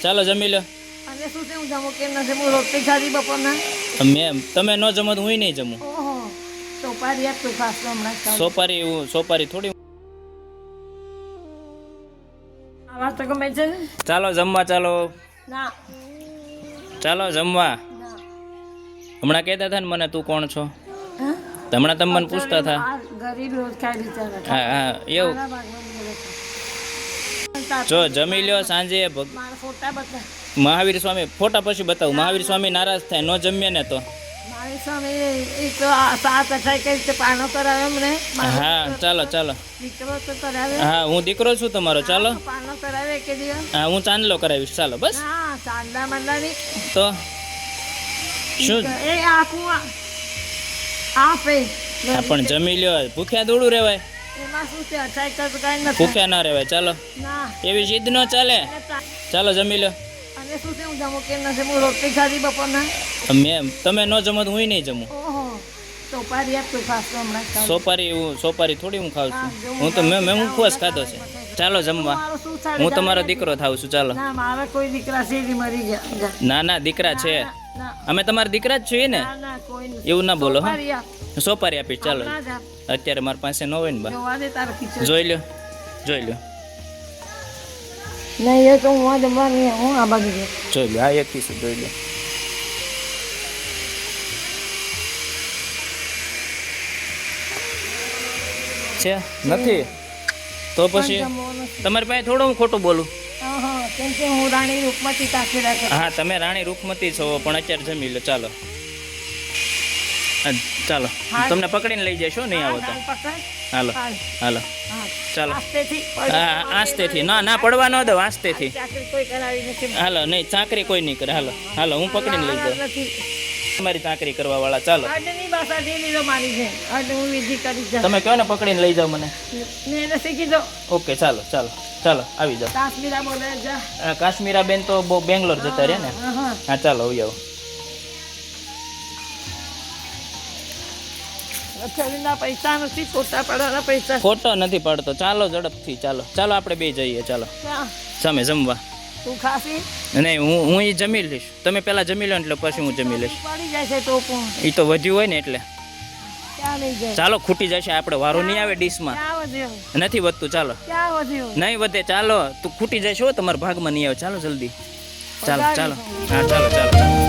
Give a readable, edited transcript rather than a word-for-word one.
ચાલો જમી લો. અને શું છે હું જમું કેમ નથી હું રોટલી ખાધી બપોરના. તમે ન જમો તો હું નહીં જમું. ઓહો સોપારી આપ તું ખાસ હમણાં સોપારી થોડી. આવાજ તો ગમે છે ને. ચાલો જમવા ચાલો. ના ચાલો જમવા. ના હમણાં કહેતા હતા ને મને તું કોણ છો? હા? હમણાં તમે મને પૂછતા હતા. આ ગરીબ રોજ ખાઈ બિચારા. હા હા એવું. મારા ભાગમાં બોલે છે. જો જમી લ્યો સાંજે. મારા ફોટા બતા મહાવીર સ્વામી ફોટા પછી બતાવું. મહાવીર સ્વામી નારાજ થાય ન જમીએ ને તો. મારી સામે એ તો સાત અઠાઈ કઈ રીતે પાનો કરાવે મને. હા ચાલો ચાલો. દીકરો તો કરાવે. હા હું દીકરો છું તમારો. ચાલો પાનો કરાવે કે દિવસ. હા હું ચાંદલો કરાવીશ. ચાલો બસ. હા ચાંદા મંડાની તો શું એ આપું આપે આ પણ જમી લ્યો. ભૂખ્યા દોડું રહેવાય. એમાં શું છે અઠાઈ કઈ કઈ નથી. ભૂખ્યા ના રહેવાય. ચાલો ના એવી જીદ ન ચાલે. ચાલો જમી લો. અને શું છે હું જમું કેમ નથી હું રોટલી ખાધી બપોરના. તમે ન જમો તો હું નહીં જમું. ઓહો સોપારી આપ તું ખાસ હમણાં ખાઉં. સોપારી થોડી હું ખાઉં છું. હું તો મેં ઉપવાસ ખાધો છે. ચાલો જમવા. મારો શું સાડી હું તમારો દીકરો થાઉં છું. ચાલો. ના મારા કોઈ દીકરા છે ઈ મરી ગયા. ના ના દીકરા છે. ના અમે તમારા દીકરા જ છીએ ને. ના ના કોઈ નથી. એવું ના બોલો. હા સોપારી આપ. સોપારી આપીશ. ચાલો હમણાં જ આપ. અત્યારે મારી પાસે ન હોય ને બા. જોવા દે તારો ખીચડો. જોઈ લ્યો જોઈ લ્યો નહીં એ તો હું આ જમવાની હું આ બાજુ ગયો. જોઈ લ્યો. આ એક પીસ જોઈ લ્યો. છે નથી તો પછી જમવાનું છે. તમારી પાસે થોડું હું ખોટું બોલું. હા કેમ કે હું રાણી રૂપમતી તાકી રાખે. હા તમે રાણી રૂપમતી છો પણ અત્યારે જમી લો. ચાલો ચાલો હા. તમને પકડીને લઈ જશો નહીં આવો તો. હાલો હાલો ચાલો. હા આસ્તેથી. ના ના પડવા ન દો. આસ્તેથી. ચાકરી કોઈ કરાવી નથી. હાલો નહીં ચાકરી કોઈ નહીં કરે. હાલો હાલો હું પકડીને લઈ જાઉં. નથી તમારી ચાકરી કરવા વાળા. ચાલો આજની ભાષા ઢીલી તો મારી છે. આજે હું વિધિ કરી જાઉં. તમે કહો ને પકડીને લઈ જાઓ મને. મેં એને શીખી દો. ઓકે ચાલો ચાલો ચાલો આવી જાઓ. કાશ્મીરા બોલે જા. કાશ્મીરા બેન તો બહુ બેંગ્લોર જતા રહ્યા ને. હા હા હા ચાલો આવી આવો. રખડીના પૈસા નથી ખોટા પડવાના પૈસા. ખોટો નથી પડતો. ચાલો ઝડપથી ચાલો. ચાલો આપણે બે જઈએ. ચાલો ક્યાં? સામે જમવા. તું ખાસી નહીં હું એ જમી લઈશ. તમે પહેલાં જમી લો ને એટલે પછી હું જમી લઈશ. પડી જાય છે તો પણ એ તો વધ્યું હોય ને એટલે. ક્યાં લઈ જાય? ચાલો ખૂટી જશે. આપણે વારો નહીં આવે ડીશમાં. ક્યાં વધ્યો? નથી વધતું. ચાલો ક્યાં વધ્યો? નહીં વધે. ચાલો તું ખૂટી જશે હો. તમારા ભાગમાં નહીં આવે. ચાલો જલ્દી. ચાલો ચાલો હા ચાલો ચાલો ચાલો.